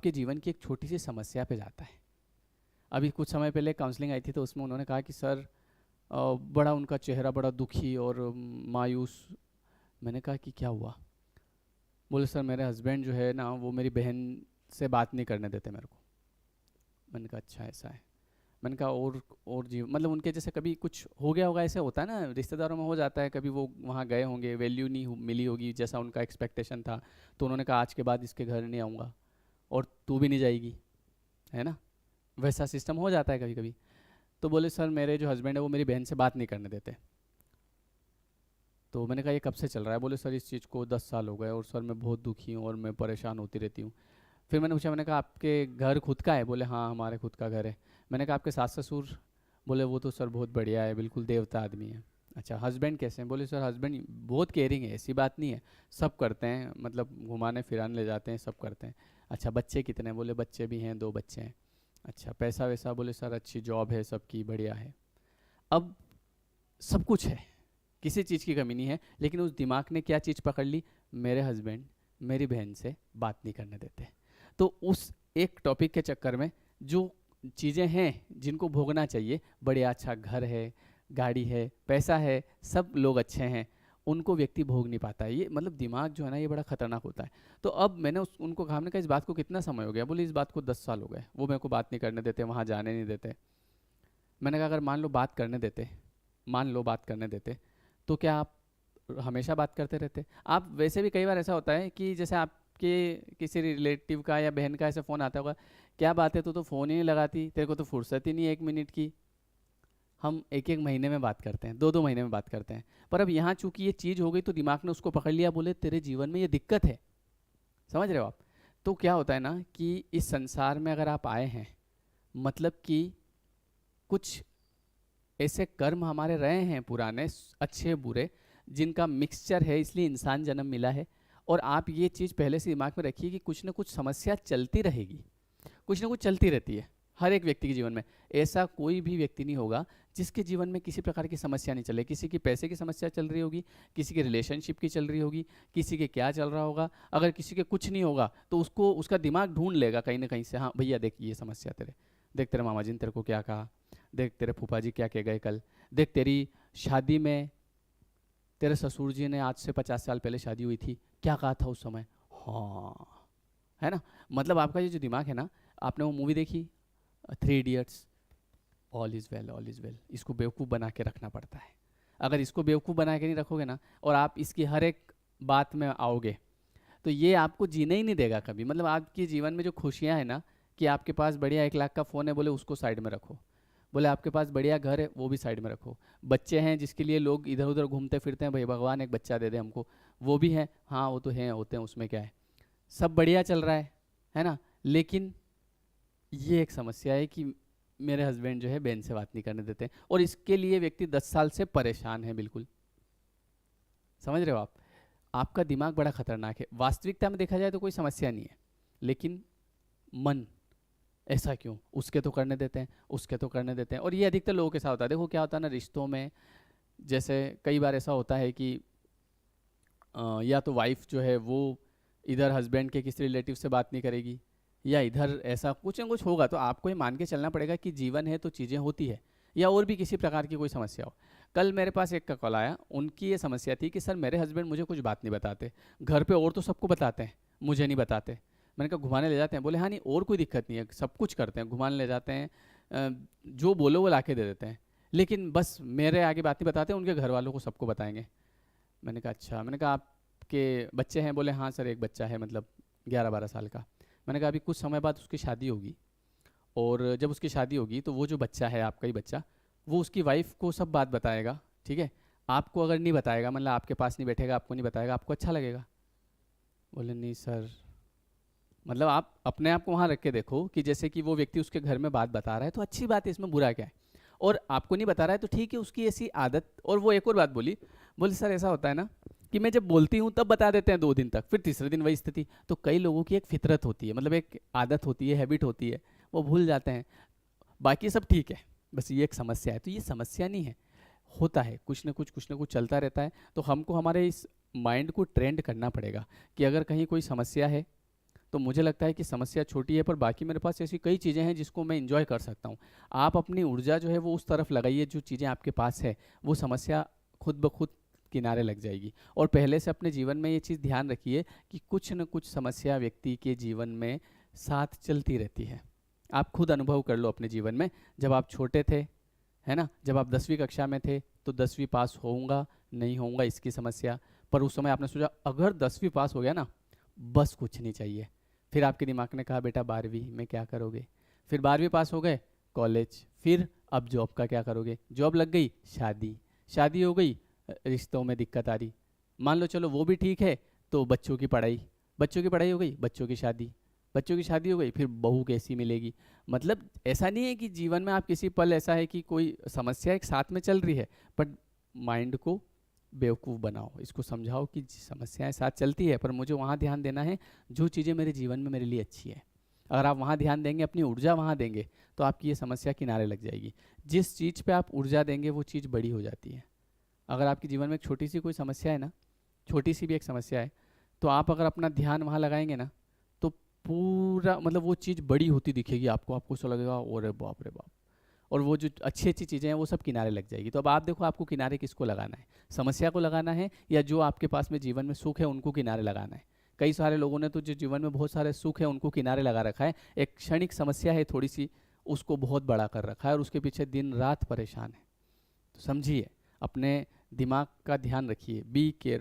आपके जीवन की एक छोटी सी समस्या पे जाता है। अभी कुछ समय पहले काउंसलिंग आई थी तो उसमें उन्होंने कहा कि सर बड़ा उनका चेहरा बड़ा दुखी और मायूस। मैंने कहा कि क्या हुआ? बोले सर मेरे हस्बैंड जो है ना वो मेरी बहन से बात नहीं करने देते मेरे को। मैंने कहा अच्छा ऐसा है। मैंने कहा और जी मतलब उनके जैसे कभी कुछ हो गया होगा, ऐसे होता है ना रिश्तेदारों में हो जाता है, कभी वो वहाँ गए होंगे, वैल्यू नहीं मिली होगी जैसा उनका एक्सपेक्टेशन था, तो उन्होंने कहा आज के बाद इसके घर नहीं आऊँगा और तू भी नहीं जाएगी, है ना, वैसा सिस्टम हो जाता है कभी कभी। तो बोले सर मेरे जो हस्बैंड है वो मेरी बहन से बात नहीं करने देते। तो मैंने कहा ये कब से चल रहा है? बोले सर इस चीज़ को 10 साल हो गए और सर मैं बहुत दुखी हूँ और मैं परेशान होती रहती हूँ। फिर मैंने पूछा, मैंने कहा आपके घर खुद का है? बोले हाँ हमारे खुद का घर है। मैंने कहा आपके सास ससुर? बोले वो तो सर बहुत बढ़िया है, बिल्कुल देवता आदमी है। अच्छा हस्बैंड कैसे हैं? बोले सर हस्बैंड बहुत केयरिंग है, ऐसी बात नहीं है, सब करते हैं, मतलब घुमाने फिराने ले जाते हैं, सब करते हैं। अच्छा बच्चे कितने हैं? बोले बच्चे भी हैं, 2 बच्चे हैं। अच्छा पैसा वैसा? बोले सर अच्छी जॉब है सबकी, बढ़िया है। अब सब कुछ है, किसी चीज़ की कमी नहीं है, लेकिन उस दिमाग ने क्या चीज़ पकड़ ली? मेरे हस्बैंड मेरी बहन से बात नहीं करने देते। तो उस एक टॉपिक के चक्कर में जो चीज़ें हैं जिनको भोगना चाहिए, बढ़िया अच्छा घर है, गाड़ी है, पैसा है, सब लोग अच्छे हैं, उनको व्यक्ति भोग नहीं पाता है। ये मतलब दिमाग जो है ना ये बड़ा खतरनाक होता है। तो अब मैंने उनको कहा, हमने कहा इस बात को कितना समय हो गया? बोले इस बात को 10 साल हो गए, वो मेरे को बात नहीं करने देते, वहाँ जाने नहीं देते। मैंने कहा अगर मान लो बात करने देते, मान लो बात करने देते, तो क्या आप हमेशा बात करते रहते? आप वैसे भी कई बार ऐसा होता है कि जैसे आपके किसी रिलेटिव का या बहन का ऐसा फ़ोन आता होगा, क्या बात है तो फ़ोन ही नहीं लगाती, तेरे को तो फुर्सत ही नहीं है 1 मिनट की। हम एक एक महीने में बात करते हैं, 2 2 महीने में बात करते हैं। पर अब यहाँ चूंकि ये चीज़ हो गई तो दिमाग ने उसको पकड़ लिया, बोले तेरे जीवन में ये दिक्कत है। समझ रहे हो आप? तो क्या होता है ना कि इस संसार में अगर आप आए हैं, मतलब कि कुछ ऐसे कर्म हमारे रहे हैं पुराने, अच्छे बुरे, जिनका मिक्सचर है, इसलिए इंसान जन्म मिला है। और आप ये चीज़ पहले से दिमाग में रखिए कि कुछ ना कुछ समस्या चलती रहेगी, कुछ ना कुछ चलती रहती है हर एक व्यक्ति के जीवन में। ऐसा कोई भी व्यक्ति नहीं होगा जिसके जीवन में किसी प्रकार की समस्या नहीं चले। किसी की पैसे की समस्या चल रही होगी, किसी की रिलेशनशिप की चल रही होगी, किसी के क्या चल रहा होगा। अगर किसी के कुछ नहीं होगा तो उसको उसका दिमाग ढूंढ लेगा कहीं ना कहीं से, हाँ भैया देख ये समस्या तेरे, देख तेरे मामा जी ने तेरे को क्या कहा, देख तेरे फूफा जी क्या कह गए कल, देख तेरी शादी में तेरे ससुर जी ने आज से 50 साल पहले शादी हुई थी, क्या कहा था उस समय। हाँ, है ना। मतलब आपका ये जो दिमाग है ना, आपने वो मूवी देखी 3 idiots, all is well all is well, इसको बेवकूफ़ बना के रखना पड़ता है। अगर इसको बेवकूफ़ बना के नहीं रखोगे ना और आप इसकी हर एक बात में आओगे तो ये आपको जीने ही नहीं देगा कभी। मतलब आपके जीवन में जो खुशियाँ हैं ना, कि आपके पास बढ़िया 1 लाख का फ़ोन है, बोले उसको साइड में रखो। बोले आपके पास बढ़िया घर है, वो भी साइड में रखो। बच्चे हैं जिसके लिए लोग इधर उधर घूमते फिरते हैं, भाई भगवान एक बच्चा दे दे हमको, वो भी है, हाँ वो तो हैं होते हैं, उसमें क्या है, सब बढ़िया चल रहा है ना। लेकिन ये एक समस्या है कि मेरे हस्बैंड जो है बहन से बात नहीं करने देते और इसके लिए व्यक्ति 10 साल से परेशान है बिल्कुल। समझ रहे हो आप? आपका दिमाग बड़ा खतरनाक है। वास्तविकता में देखा जाए तो कोई समस्या नहीं है, लेकिन मन ऐसा क्यों, उसके तो करने देते हैं, उसके तो करने देते हैं। और ये अधिकतर लोगों के साथ होता है। देखो क्या होता है ना रिश्तों में, जैसे कई बार ऐसा होता है कि या तो वाइफ जो है वो इधर हस्बैंड के किसी रिलेटिव से बात नहीं करेगी, या इधर ऐसा कुछ ना कुछ होगा। तो आपको ये मान के चलना पड़ेगा कि जीवन है तो चीज़ें होती है, या और भी किसी प्रकार की कोई समस्या हो। कल मेरे पास एक का कॉल आया, उनकी ये समस्या थी कि सर मेरे हस्बैंड मुझे कुछ बात नहीं बताते, घर पे और तो सबको बताते हैं, मुझे नहीं बताते। मैंने कहा घुमाने ले जाते हैं? बोले हाँ नहीं और कोई दिक्कत नहीं है, सब कुछ करते हैं, घुमाने ले जाते हैं, जो बोलो वो ला के दे देते हैं, लेकिन बस मेरे आगे बात नहीं बताते, उनके घर वालों को सबको बताएंगे। मैंने कहा अच्छा। मैंने कहा आपके बच्चे हैं? बोले हाँ सर एक बच्चा है, मतलब 11 12 साल का। मैंने कहा अभी कुछ समय बाद उसकी शादी होगी, और जब उसकी शादी होगी तो वो जो बच्चा है आपका ही बच्चा, वो उसकी वाइफ को सब बात बताएगा, ठीक है। आपको अगर नहीं बताएगा, मतलब आपके पास नहीं बैठेगा, आपको नहीं बताएगा, आपको अच्छा लगेगा? बोले नहीं सर। मतलब आप अपने आप को वहाँ रख के देखो कि जैसे कि वो व्यक्ति उसके घर में बात बता रहा है तो अच्छी बात है, इसमें बुरा क्या है। और आपको नहीं बता रहा है तो ठीक है, उसकी ऐसी आदत। और वो एक और बात बोली, बोले सर ऐसा होता है ना कि मैं जब बोलती हूँ तब बता देते हैं 2 दिन तक, फिर तीसरे दिन वही स्थिति। तो कई लोगों की एक फितरत होती है, मतलब एक आदत होती है, हैबिट होती है, वो भूल जाते हैं। बाकी सब ठीक है, बस ये एक समस्या है। तो ये समस्या नहीं है, होता है कुछ ना कुछ चलता रहता है। तो हमको हमारे इस माइंड को ट्रेंड करना पड़ेगा कि अगर कहीं कोई समस्या है तो मुझे लगता है कि समस्या छोटी है, पर बाकी मेरे पास ऐसी कई चीज़ें हैं जिसको मैं इंजॉय कर सकता हूँ। आप अपनी ऊर्जा जो है वो उस तरफ लगाइए, जो चीज़ें आपके पास है वो समस्या खुद ब खुद किनारे लग जाएगी। और पहले से अपने जीवन में ये चीज़ ध्यान रखिए कि कुछ न कुछ समस्या व्यक्ति के जीवन में साथ चलती रहती है। आप खुद अनुभव कर लो अपने जीवन में। जब आप छोटे थे, है ना, जब आप 10वीं कक्षा में थे, तो 10वीं पास होऊंगा नहीं होऊंगा इसकी समस्या, पर उस समय आपने सोचा अगर 10वीं पास हो गया ना, बस कुछ नहीं चाहिए। फिर आपके दिमाग ने कहा बेटा 12वीं में क्या करोगे, फिर 12वीं पास हो गए, कॉलेज, फिर अब जॉब का क्या करोगे, जॉब लग गई, शादी, शादी हो गई, रिश्तों में दिक्कत आ रही, मान लो चलो वो भी ठीक है, तो बच्चों की पढ़ाई, बच्चों की पढ़ाई हो गई, बच्चों की शादी, बच्चों की शादी हो गई, फिर बहू कैसी मिलेगी। मतलब ऐसा नहीं है कि जीवन में आप किसी पल ऐसा है कि कोई समस्या एक साथ में चल रही है, बट माइंड को बेवकूफ़ बनाओ, इसको समझाओ कि समस्याएं साथ चलती है, पर मुझे वहाँ ध्यान देना है जो चीज़ें मेरे जीवन में मेरे लिए अच्छी है। अगर आप वहाँ ध्यान देंगे, अपनी ऊर्जा वहाँ देंगे, तो आपकी ये समस्या किनारे लग जाएगी। जिस चीज़ पे आप ऊर्जा देंगे वो चीज़ बड़ी हो जाती है। अगर आपके जीवन में एक छोटी सी कोई समस्या है ना, छोटी सी भी एक समस्या है, तो आप अगर अपना ध्यान वहाँ लगाएंगे ना, तो पूरा मतलब वो चीज़ बड़ी होती दिखेगी आपको, आपको ऐसा लगेगा अरे बाप रे बाप। और वो जो अच्छी अच्छी चीज़ें हैं वो सब किनारे लग जाएगी। तो अब आप देखो आपको किनारे किसको लगाना है, समस्या को लगाना है या जो आपके पास में जीवन में सुख है उनको किनारे लगाना है। कई सारे लोगों ने तो जो जीवन में बहुत सारे सुख है उनको किनारे लगा रखा है, एक क्षणिक समस्या है थोड़ी सी, उसको बहुत बड़ा कर रखा है और उसके पीछे दिन रात परेशान है। तो समझिए, अपने दिमाग का ध्यान रखिए, बी केयर।